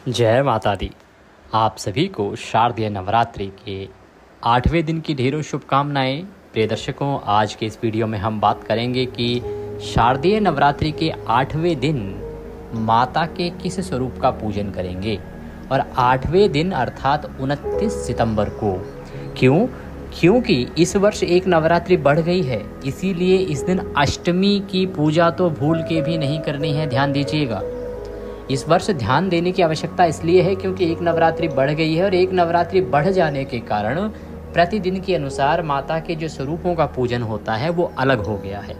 जय माता दी। आप सभी को शारदीय नवरात्रि के 8वें दिन की ढेरों शुभकामनाएं। प्रिय दर्शकों, आज के इस वीडियो में हम बात करेंगे कि शारदीय नवरात्रि के 8वें दिन माता के किस स्वरूप का पूजन करेंगे और 8वें दिन अर्थात 29 सितंबर को। क्योंकि इस वर्ष एक नवरात्रि बढ़ गई है, इसीलिए इस दिन अष्टमी की पूजा तो भूल के भी नहीं करनी है। ध्यान दीजिएगा, इस वर्ष ध्यान देने की आवश्यकता इसलिए है क्योंकि एक नवरात्रि बढ़ गई है और एक नवरात्रि बढ़ जाने के कारण प्रतिदिन के अनुसार माता के जो स्वरूपों का पूजन होता है वो अलग हो गया है।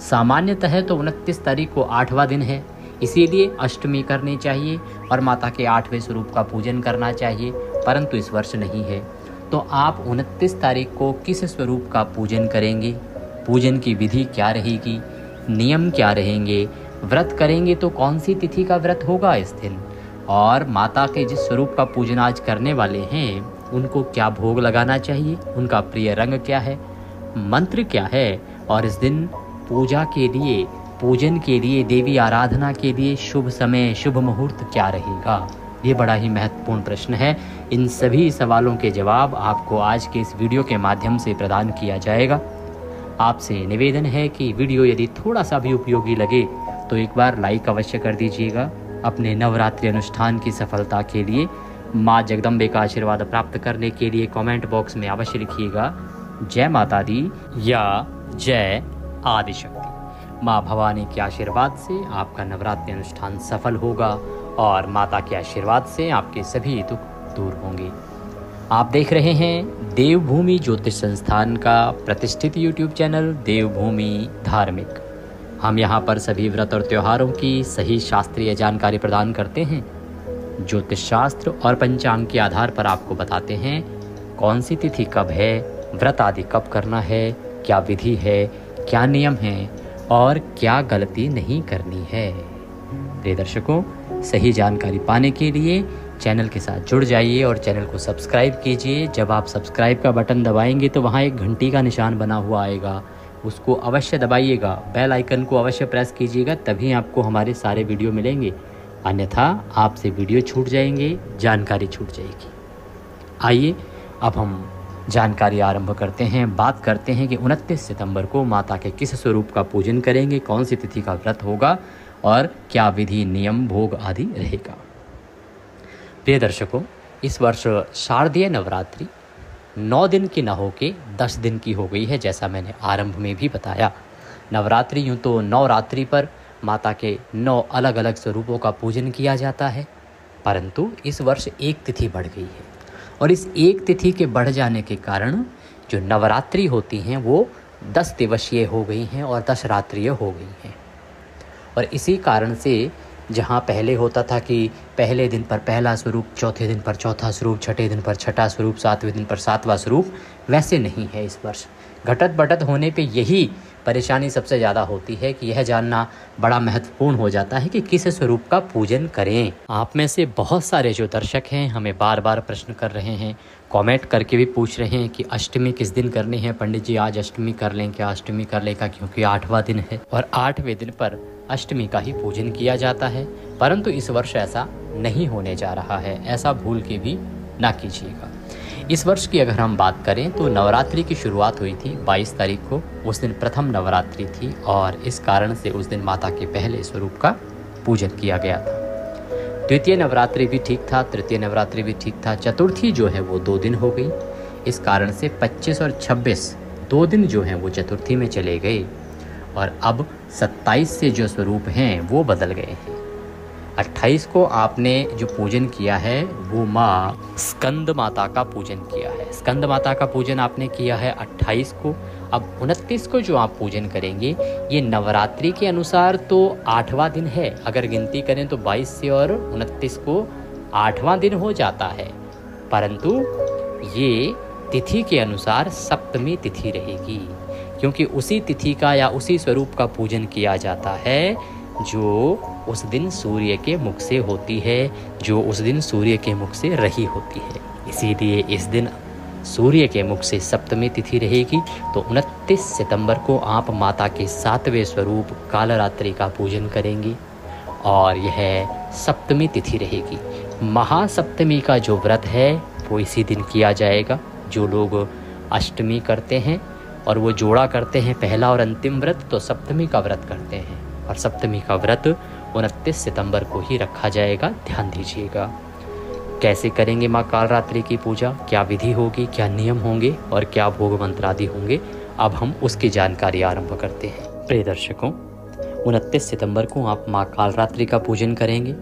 सामान्यतः तो 29 तारीख को 8वां दिन है, इसीलिए अष्टमी करनी चाहिए और माता के 8वें स्वरूप का पूजन करना चाहिए, परंतु इस वर्ष नहीं है। तो आप 29 तारीख को किस स्वरूप का पूजन करेंगे, पूजन की विधि क्या रहेगी, नियम क्या रहेंगे, व्रत करेंगे तो कौन सी तिथि का व्रत होगा इस दिन, और माता के जिस स्वरूप का पूजन आज करने वाले हैं उनको क्या भोग लगाना चाहिए, उनका प्रिय रंग क्या है, मंत्र क्या है, और इस दिन पूजा के लिए, पूजन के लिए, देवी आराधना के लिए शुभ समय, शुभ मुहूर्त क्या रहेगा, ये बड़ा ही महत्वपूर्ण प्रश्न है। इन सभी सवालों के जवाब आपको आज के इस वीडियो के माध्यम से प्रदान किया जाएगा। आपसे निवेदन है कि वीडियो यदि थोड़ा सा भी उपयोगी लगे तो एक बार लाइक अवश्य कर दीजिएगा। अपने नवरात्रि अनुष्ठान की सफलता के लिए माँ जगदम्बे का आशीर्वाद प्राप्त करने के लिए कमेंट बॉक्स में अवश्य लिखिएगा जय माता दी या जय आदिशक्ति। माँ भवानी के आशीर्वाद से आपका नवरात्रि अनुष्ठान सफल होगा और माता के आशीर्वाद से आपके सभी दुख दूर होंगे। आप देख रहे हैं देवभूमि ज्योतिष संस्थान का प्रतिष्ठित यूट्यूब चैनल देवभूमि धार्मिक। हम यहाँ पर सभी व्रत और त्योहारों की सही शास्त्रीय जानकारी प्रदान करते हैं। ज्योतिष शास्त्र और पंचांग के आधार पर आपको बताते हैं कौन सी तिथि कब है, व्रत आदि कब करना है, क्या विधि है, क्या नियम है और क्या गलती नहीं करनी है। प्रिय दर्शकों, सही जानकारी पाने के लिए चैनल के साथ जुड़ जाइए और चैनल को सब्सक्राइब कीजिए। जब आप सब्सक्राइब का बटन दबाएंगे तो वहाँ एक घंटी का निशान बना हुआ आएगा, उसको अवश्य दबाइएगा। बेल आइकन को अवश्य प्रेस कीजिएगा, तभी आपको हमारे सारे वीडियो मिलेंगे, अन्यथा आपसे वीडियो छूट जाएंगे, जानकारी छूट जाएगी। आइए अब हम जानकारी आरंभ करते हैं। बात करते हैं कि 29 सितंबर को माता के किस स्वरूप का पूजन करेंगे, कौन सी तिथि का व्रत होगा और क्या विधि, नियम, भोग आदि रहेगा। प्रिय दर्शकों, इस वर्ष शारदीय नवरात्रि 9 दिन की न होके 10 दिन की हो गई है। जैसा मैंने आरंभ में भी बताया, नवरात्रि यूँ तो 9 रात्रि पर माता के 9 अलग अलग स्वरूपों का पूजन किया जाता है, परंतु इस वर्ष एक तिथि बढ़ गई है और इस एक तिथि के बढ़ जाने के कारण जो नवरात्रि होती हैं वो 10 दिवसीय हो गई हैं और 10 रात्रिय हो गई हैं। और इसी कारण से जहाँ पहले होता था कि पहले दिन पर पहला स्वरूप, चौथे दिन पर चौथा स्वरूप, छठे दिन पर छठा स्वरूप, 7वें दिन पर 7वां स्वरूप, वैसे नहीं है इस वर्ष। घटत बढ़त होने पे यही परेशानी सबसे ज़्यादा होती है कि यह जानना बड़ा महत्वपूर्ण हो जाता है कि किस स्वरूप का पूजन करें। आप में से बहुत सारे जो दर्शक हैं हमें बार बार प्रश्न कर रहे हैं, कमेंट करके भी पूछ रहे हैं कि अष्टमी किस दिन करनी है पंडित जी, आज अष्टमी कर लें क्या, अष्टमी कर लें क्या, क्योंकि 8वां दिन है और 8वें दिन पर अष्टमी का ही पूजन किया जाता है। परंतु इस वर्ष ऐसा नहीं होने जा रहा है, ऐसा भूल के भी ना कीजिएगा। इस वर्ष की अगर हम बात करें तो नवरात्रि की शुरुआत हुई थी 22 तारीख को, उस दिन प्रथम नवरात्रि थी और इस कारण से उस दिन माता के पहले स्वरूप का पूजन किया गया था। द्वितीय नवरात्रि भी ठीक था, तृतीय नवरात्रि भी ठीक था, चतुर्थी जो है वो 2 दिन हो गई। इस कारण से 25 और 26 2 दिन जो हैं वो चतुर्थी में चले गए और अब 27 से जो स्वरूप हैं वो बदल गए हैं। 28 को आपने जो पूजन किया है वो माँ स्कंद माता का पूजन किया है, स्कंद माता का पूजन आपने किया है 28 को। अब 29 को जो आप पूजन करेंगे ये नवरात्रि के अनुसार तो 8वां दिन है, अगर गिनती करें तो 22 से और 29 को 8वां दिन हो जाता है, परंतु ये तिथि के अनुसार सप्तमी तिथि रहेगी, क्योंकि उसी तिथि का या उसी स्वरूप का पूजन किया जाता है जो उस दिन सूर्य के मुख से होती है, जो उस दिन सूर्य के मुख से रही होती है। इसीलिए इस दिन सूर्य के मुख से सप्तमी तिथि रहेगी। तो 29 सितंबर को आप माता के 7वें स्वरूप कालरात्रि का पूजन करेंगे और यह सप्तमी तिथि रहेगी। महासप्तमी का जो व्रत है वो इसी दिन किया जाएगा। जो लोग अष्टमी करते हैं और वो जोड़ा करते हैं पहला और अंतिम व्रत, तो सप्तमी का व्रत करते हैं, और सप्तमी का व्रत 29 सितंबर को ही रखा जाएगा, ध्यान दीजिएगा। कैसे करेंगे माँ कालरात्रि की पूजा, क्या विधि होगी, क्या नियम होंगे और क्या भोग मंत्र आदि होंगे, अब हम उसकी जानकारी आरंभ करते हैं। प्रिय दर्शकों, 29 सितंबर को आप माँ कालरात्रि का पूजन करेंगे,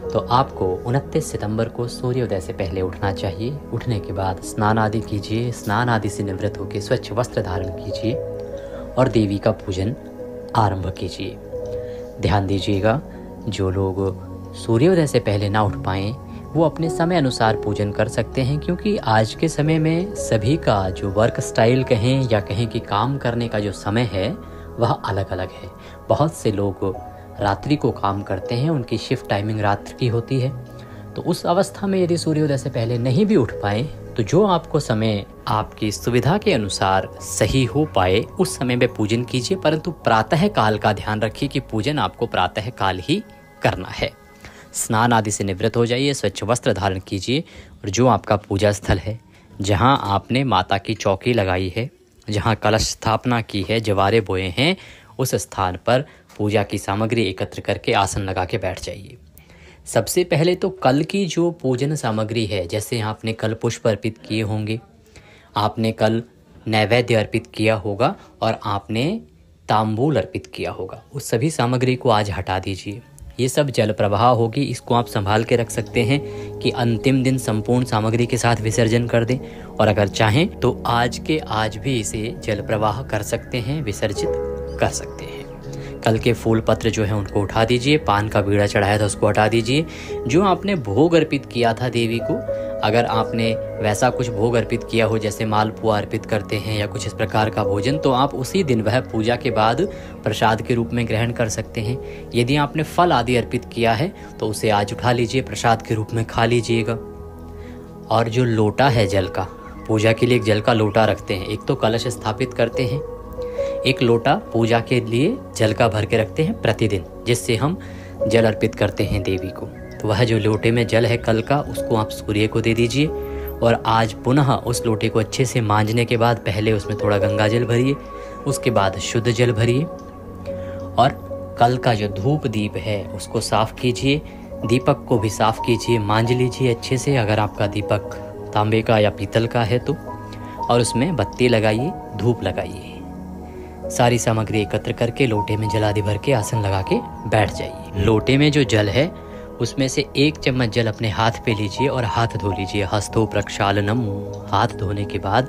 तो आपको 29 सितंबर को सूर्योदय से पहले उठना चाहिए। उठने के बाद स्नान आदि कीजिए, स्नान आदि से निवृत्त होकर स्वच्छ वस्त्र धारण कीजिए और देवी का पूजन आरंभ कीजिए। ध्यान दीजिएगा, जो लोग सूर्योदय से पहले ना उठ पाएँ वो अपने समय अनुसार पूजन कर सकते हैं, क्योंकि आज के समय में सभी का जो वर्क स्टाइल कहें या कहें कि काम करने का जो समय है वह अलग अलग है। बहुत से लोग रात्रि को काम करते हैं, उनकी शिफ्ट टाइमिंग रात्रि की होती है, तो उस अवस्था में यदि सूर्योदय से पहले नहीं भी उठ पाए तो जो आपको समय आपकी सुविधा के अनुसार सही हो पाए उस समय में पूजन कीजिए, परंतु प्रातः काल का ध्यान रखिए कि पूजन आपको प्रातः काल ही करना है। स्नान आदि से निवृत्त हो जाइए, स्वच्छ वस्त्र धारण कीजिए और जो आपका पूजा स्थल है, जहां आपने माता की चौकी लगाई है, जहां कलश स्थापना की है, जवारे बोए हैं, उस स्थान पर पूजा की सामग्री एकत्र करके आसन लगा के बैठ जाइए। सबसे पहले तो कल की जो पूजन सामग्री है, जैसे आपने कल पुष्प अर्पित किए होंगे, आपने कल नैवेद्य अर्पित किया होगा और आपने तांबूल अर्पित किया होगा, उस सभी सामग्री को आज हटा दीजिए। ये सब जल प्रवाह होगी, इसको आप संभाल के रख सकते हैं कि अंतिम दिन संपूर्ण सामग्री के साथ विसर्जन कर दें, और अगर चाहें तो आज के आज भी इसे जल प्रवाह कर सकते हैं, विसर्जित कर सकते हैं। कल के फूल पत्र जो है उनको उठा दीजिए, पान का बीड़ा चढ़ाया था उसको हटा दीजिए। जो आपने भोग अर्पित किया था देवी को, अगर आपने वैसा कुछ भोग अर्पित किया हो जैसे मालपुआ अर्पित करते हैं या कुछ इस प्रकार का भोजन, तो आप उसी दिन वह पूजा के बाद प्रसाद के रूप में ग्रहण कर सकते हैं। यदि आपने फल आदि अर्पित किया है तो उसे आज उठा लीजिए, प्रसाद के रूप में खा लीजिएगा। और जो लोटा है जल का, पूजा के लिए एक जल का लोटा रखते हैं, एक तो कलश स्थापित करते हैं, एक लोटा पूजा के लिए जल का भर के रखते हैं प्रतिदिन, जिससे हम जल अर्पित करते हैं देवी को। तो वह जो लोटे में जल है कल का, उसको आप सूर्य को दे दीजिए और आज पुनः उस लोटे को अच्छे से मांजने के बाद पहले उसमें थोड़ा गंगा जल भरिए, उसके बाद शुद्ध जल भरिए और कल का जो धूप दीप है उसको साफ कीजिए, दीपक को भी साफ कीजिए, मांज लीजिए अच्छे से, अगर आपका दीपक तांबे का या पीतल का है तो, और उसमें बत्ती लगाइए, धूप लगाइए। सारी सामग्री एकत्र करके लोटे में जल आदि भर के आसन लगा के बैठ जाइए। लोटे में जो जल है उसमें से 1 चम्मच जल अपने हाथ पे लीजिए और हाथ धो लीजिए। हस्तो प्रक्षालनम, हाथ धोने के बाद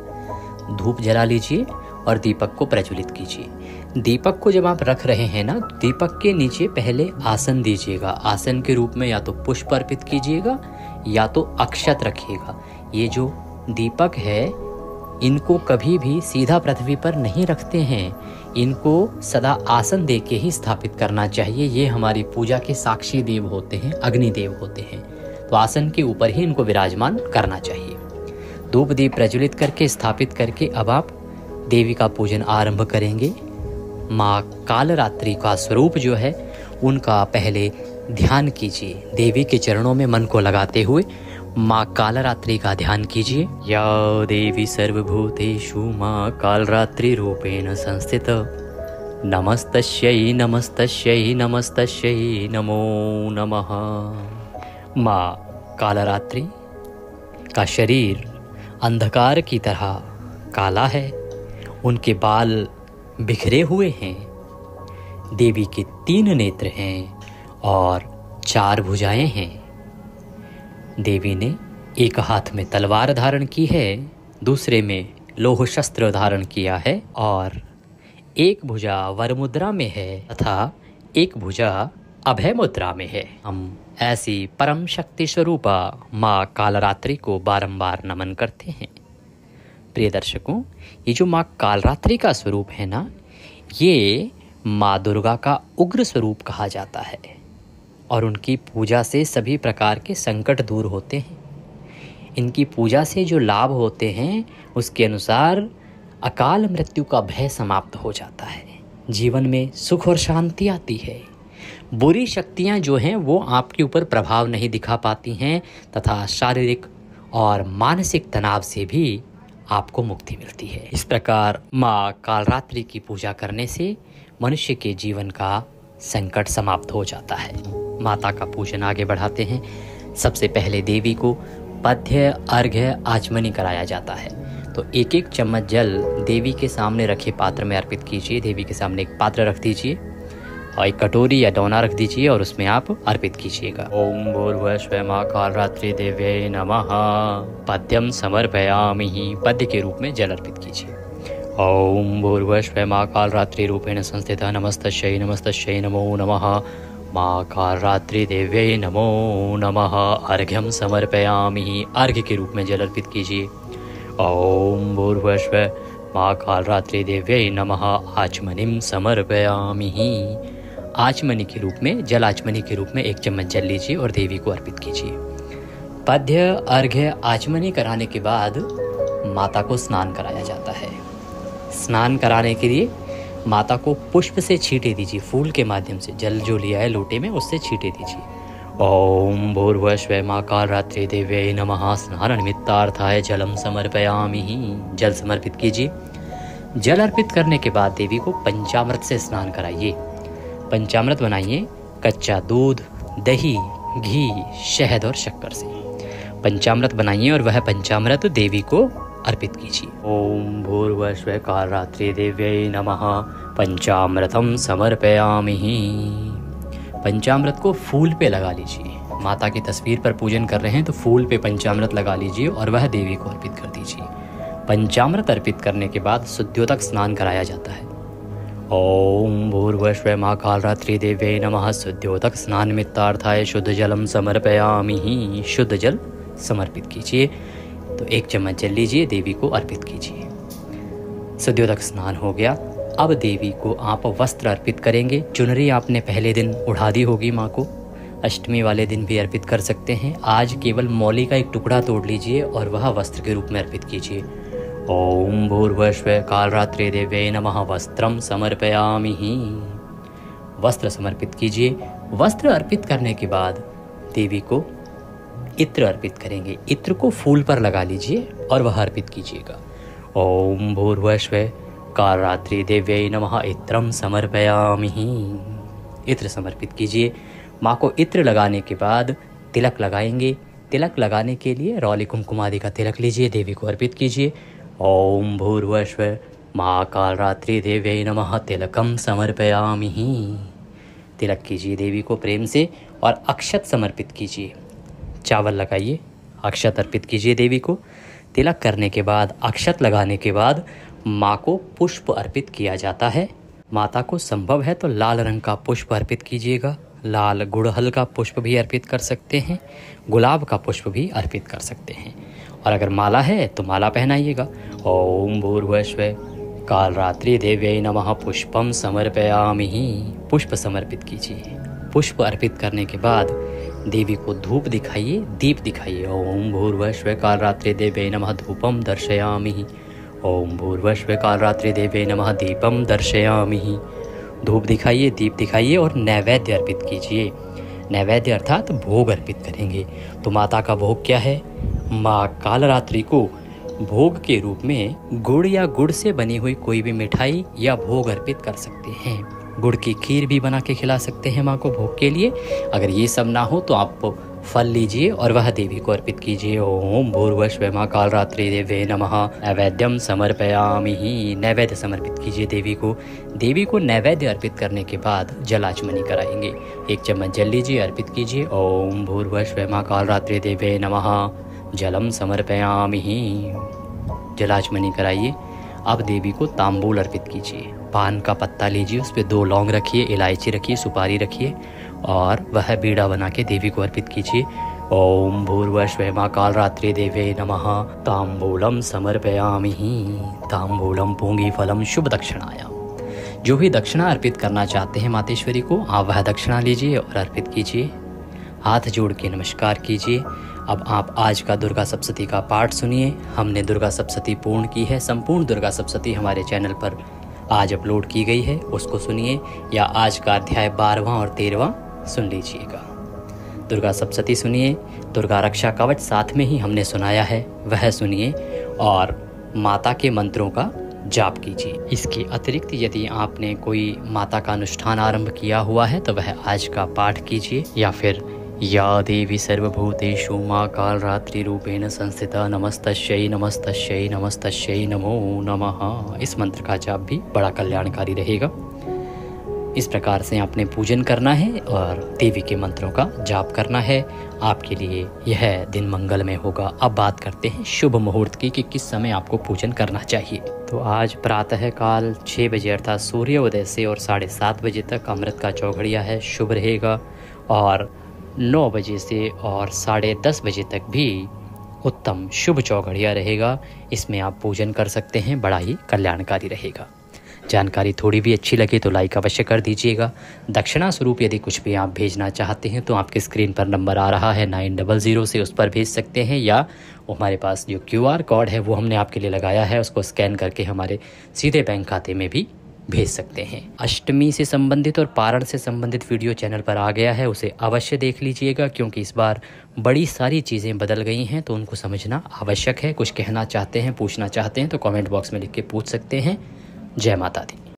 धूप जला लीजिए और दीपक को प्रज्वलित कीजिए। दीपक को जब आप रख रहे हैं ना, दीपक के नीचे पहले आसन दीजिएगा। आसन के रूप में या तो पुष्प अर्पित कीजिएगा या तो अक्षत रखिएगा। ये जो दीपक है इनको कभी भी सीधा पृथ्वी पर नहीं रखते हैं, इनको सदा आसन दे के ही स्थापित करना चाहिए। ये हमारी पूजा के साक्षी देव होते हैं, अग्निदेव होते हैं, तो आसन के ऊपर ही इनको विराजमान करना चाहिए। धूप दीप प्रज्वलित करके स्थापित करके अब आप देवी का पूजन आरंभ करेंगे। माँ कालरात्रि का स्वरूप जो है उनका पहले ध्यान कीजिए। देवी के चरणों में मन को लगाते हुए माँ कालरात्रि का ध्यान कीजिए। या देवी सर्वभूतेषु माँ कालरात्रि रूपेण संस्थित, नमस्तस्यै नमस्तस्यै नमस्तस्यै नमो नमः। माँ कालरात्रि का शरीर अंधकार की तरह काला है, उनके बाल बिखरे हुए हैं, देवी के 3 नेत्र हैं और 4 भुजाएं हैं। देवी ने एक हाथ में तलवार धारण की है, दूसरे में लोह शस्त्र धारण किया है और एक भुजा वर मुद्रा में है तथा एक भुजा अभय मुद्रा में है। हम ऐसी परम शक्ति स्वरूपा माँ कालरात्रि को बारंबार नमन करते हैं। प्रिय दर्शकों, ये जो माँ कालरात्रि का स्वरूप है ना, ये माँ दुर्गा का उग्र स्वरूप कहा जाता है और उनकी पूजा से सभी प्रकार के संकट दूर होते हैं। इनकी पूजा से जो लाभ होते हैं उसके अनुसार अकाल मृत्यु का भय समाप्त हो जाता है, जीवन में सुख और शांति आती है, बुरी शक्तियाँ जो हैं वो आपके ऊपर प्रभाव नहीं दिखा पाती हैं तथा शारीरिक और मानसिक तनाव से भी आपको मुक्ति मिलती है। इस प्रकार माँ कालरात्रि की पूजा करने से मनुष्य के जीवन का संकट समाप्त हो जाता है। माता का पूजन आगे बढ़ाते हैं। सबसे पहले देवी को पथ्य, अर्घ्य, आचमनी कराया जाता है। तो एक एक चम्मच जल देवी के सामने रखे पात्र में अर्पित कीजिए। देवी के सामने एक पात्र रख दीजिए और एक कटोरी या डोना रख दीजिए और उसमें आप अर्पित कीजिएगा। ओम भूर्भुवः मां कालरात्रि देव्यै नमः। पद्यम समर्पयामि, पद्य के रूप में जल अर्पित कीजिए। ओम भूर्भुवः मां कालरात्रि रूपेण संस्थिता नमस्तस्यै नमस्तस्यै नमो नमः। मां कालरात्रि देव्यै नमो नमः। अर्घ्यम समर्पयामि, अर्घ्य के रूप में जल अर्पित कीजिए। ओम भूर्भुवः मां कालरात्रि देव्यै नमः। आचमनीं समर्पयामि, आचमनी के रूप में, जल आचमनी के रूप में एक चम्मच जल लीजिए और देवी को अर्पित कीजिए। पद्य, अर्घ्य, आचमनी कराने के बाद माता को स्नान कराया जाता है। स्नान कराने के लिए माता को पुष्प से छींटे दीजिए, फूल के माध्यम से। जल जो लिया है लोटे में उससे छींटे दीजिए। ओम भूर्भुवः मां कालरात्रि देव्यै नमः। स्नान निमित्तार्थाय जलम समर्पयामि, जल समर्पित कीजिए। जल अर्पित करने के बाद देवी को पंचामृत से स्नान कराइए। पंचामृत बनाइए कच्चा दूध, दही, घी, शहद और शक्कर से। पंचामृत बनाइए और वह पंचामृत देवी को अर्पित कीजिए। ओम भूर्भुवः कालरात्रि देव्यै नमः। पंचामृतम समर्पयामि, पंचामृत को फूल पे लगा लीजिए। माता की तस्वीर पर पूजन कर रहे हैं तो फूल पे पंचामृत लगा लीजिए और वह देवी को अर्पित कर दीजिए। पंचामृत अर्पित करने के बाद शुद्ध्योदक स्नान कराया जाता है। ओम भूर्भुवः मां कालरात्रि देव्यै नमः। शुद्ध्योदक स्नान निमित्तार्थाय शुद्ध जलम समर्पयामि, शुद्ध जल समर्पित कीजिए। तो एक चम्मच जल लीजिए, देवी को अर्पित कीजिए। शुद्ध्योदक स्नान हो गया। अब देवी को आप वस्त्र अर्पित करेंगे। चुनरी आपने पहले दिन उड़ा दी होगी माँ को, अष्टमी वाले दिन भी अर्पित कर सकते हैं। आज केवल मौली का एक टुकड़ा तोड़ लीजिए और वह वस्त्र के रूप में अर्पित कीजिए। ओम भूर्भुवः कालरात्रि देव्यै नमः। वस्त्रम समर्पयामि, वस्त्र समर्पित कीजिए। वस्त्र अर्पित करने के बाद देवी को इत्र अर्पित करेंगे। इत्र को फूल पर लगा लीजिए और वह अर्पित कीजिएगा। ओम भूर्भुवः कालरात्रि देव्यै नमः। इत्रम समर्पयामि, इत्र समर्पित कीजिए। माँ को इत्र लगाने के बाद तिलक लगाएंगे। तिलक लगाने के लिए रौली कुमकुम आदि का तिलक लीजिए, देवी को अर्पित कीजिए। ओम भूर्भुवः मां कालरात्रि देव्यै नमः। तिलकम समर्पयामि, तिलक कीजिए देवी को प्रेम से और अक्षत समर्पित कीजिए। चावल लगाइए, अक्षत अर्पित कीजिए देवी को। तिलक करने के बाद, अक्षत लगाने के बाद माँ को पुष्प अर्पित किया जाता है। माता को संभव है तो लाल रंग का पुष्प अर्पित कीजिएगा। लाल गुड़हल का पुष्प भी अर्पित कर सकते हैं, गुलाब का पुष्प भी अर्पित कर सकते हैं। और अगर माला है तो माला पहनाइएगा। ओम भूर्भुवः कालरात्रि देव्यै नमः। पुष्पम समर्पयामि, पुष्प समर्पित कीजिए। पुष्प अर्पित करने के बाद देवी को धूप दिखाइए, दीप दिखाइए। ओम भूर्भुवः कालरात्रि देव्यै नमः। धूपम दर्शयामि। ओम भूर्भुवः कालरात्रि देव्यै नमः। दीपम दर्शयामि, धूप दिखाइए, दीप दिखाइए और नैवेद्य अर्पित कीजिए। नैवेद्य अर्थात भोग अर्पित करेंगे। तो माता का भोग क्या है? माँ कालरात्रि को भोग के रूप में गुड़ या गुड़ से बनी हुई कोई भी मिठाई या भोग अर्पित कर सकते हैं। गुड़ की खीर भी बना के खिला सकते हैं माँ को भोग के लिए। अगर ये सब ना हो तो आप फल लीजिए और वह देवी को अर्पित कीजिए। ओम भूर्भुवः मां कालरात्रि देव्यै नमः। नैवेद्यम समर्पयामि, नैवेद्य समर्पित कीजिए देवी को। देवी को नैवेद्य अर्पित करने के बाद जलाचमनी कराएंगे। एक चम्मच जल लीजिए, अर्पित कीजिए। ओम भूर्भुवः मां कालरात्रि देव्यै नमः। जलम समर्पयामि, जलाचमनी कराइए। अब देवी को तांबूल अर्पित कीजिए। पान का पत्ता लीजिए, उस पर 2 लौंग रखिए, इलायची रखिए, सुपारी रखिए और वह बीड़ा बना के देवी को अर्पित कीजिए। ओम भूर्भुवः मां कालरात्रि देव्यै नमः। तांबूलम समर्पयामि, तांबूलम पूंगी फलम शुभ दक्षिणाया। जो भी दक्षिणा अर्पित करना चाहते हैं मातेश्वरी को, आप वह दक्षिणा लीजिए और अर्पित कीजिए। हाथ जोड़ के नमस्कार कीजिए। अब आप आज का दुर्गा सप्तशती का पाठ सुनिए। हमने दुर्गा सप्तशती पूर्ण की है। संपूर्ण दुर्गा सप्तशती हमारे चैनल पर आज अपलोड की गई है उसको सुनिए, या आज का अध्याय 12वां और 13वां सुन लीजिएगा। दुर्गा सप्तशती सुनिए, दुर्गा रक्षा कवच साथ में ही हमने सुनाया है, वह सुनिए, और माता के मंत्रों का जाप कीजिए। इसके अतिरिक्त यदि आपने कोई माता का अनुष्ठान आरंभ किया हुआ है तो वह आज का पाठ कीजिए, या फिर या देवी सर्वभूतेषु माँ कालरात्रि रूपेण संस्थिता नमस्तस्यै नमस्तस्यै नमस्तस्यै नमो नमः, इस मंत्र का जाप भी बड़ा कल्याणकारी रहेगा। इस प्रकार से आपने पूजन करना है और देवी के मंत्रों का जाप करना है। आपके लिए यह दिन मंगलमय होगा। अब बात करते हैं शुभ मुहूर्त की कि किस समय आपको पूजन करना चाहिए। तो आज प्रातः काल 6 बजे अर्थात सूर्योदय से और 7:30 बजे तक अमृत का चौघड़िया है, शुभ रहेगा। और 9 बजे से और 10:30 बजे तक भी उत्तम शुभ चौघड़िया रहेगा। इसमें आप पूजन कर सकते हैं, बड़ा ही कल्याणकारी रहेगा। जानकारी थोड़ी भी अच्छी लगे तो लाइक अवश्य कर दीजिएगा। दक्षिणा स्वरूप यदि कुछ भी आप भेजना चाहते हैं तो आपके स्क्रीन पर नंबर आ रहा है 900 से, उस पर भेज सकते हैं, या हमारे पास जो QR कोड है वो हमने आपके लिए लगाया है, उसको स्कैन करके हमारे सीधे बैंक खाते में भी भेज सकते हैं। अष्टमी से संबंधित और पारण से संबंधित वीडियो चैनल पर आ गया है, उसे अवश्य देख लीजिएगा, क्योंकि इस बार बड़ी सारी चीज़ें बदल गई हैं तो उनको समझना आवश्यक है। कुछ कहना चाहते हैं, पूछना चाहते हैं तो कमेंट बॉक्स में लिख के पूछ सकते हैं। जय माता दी।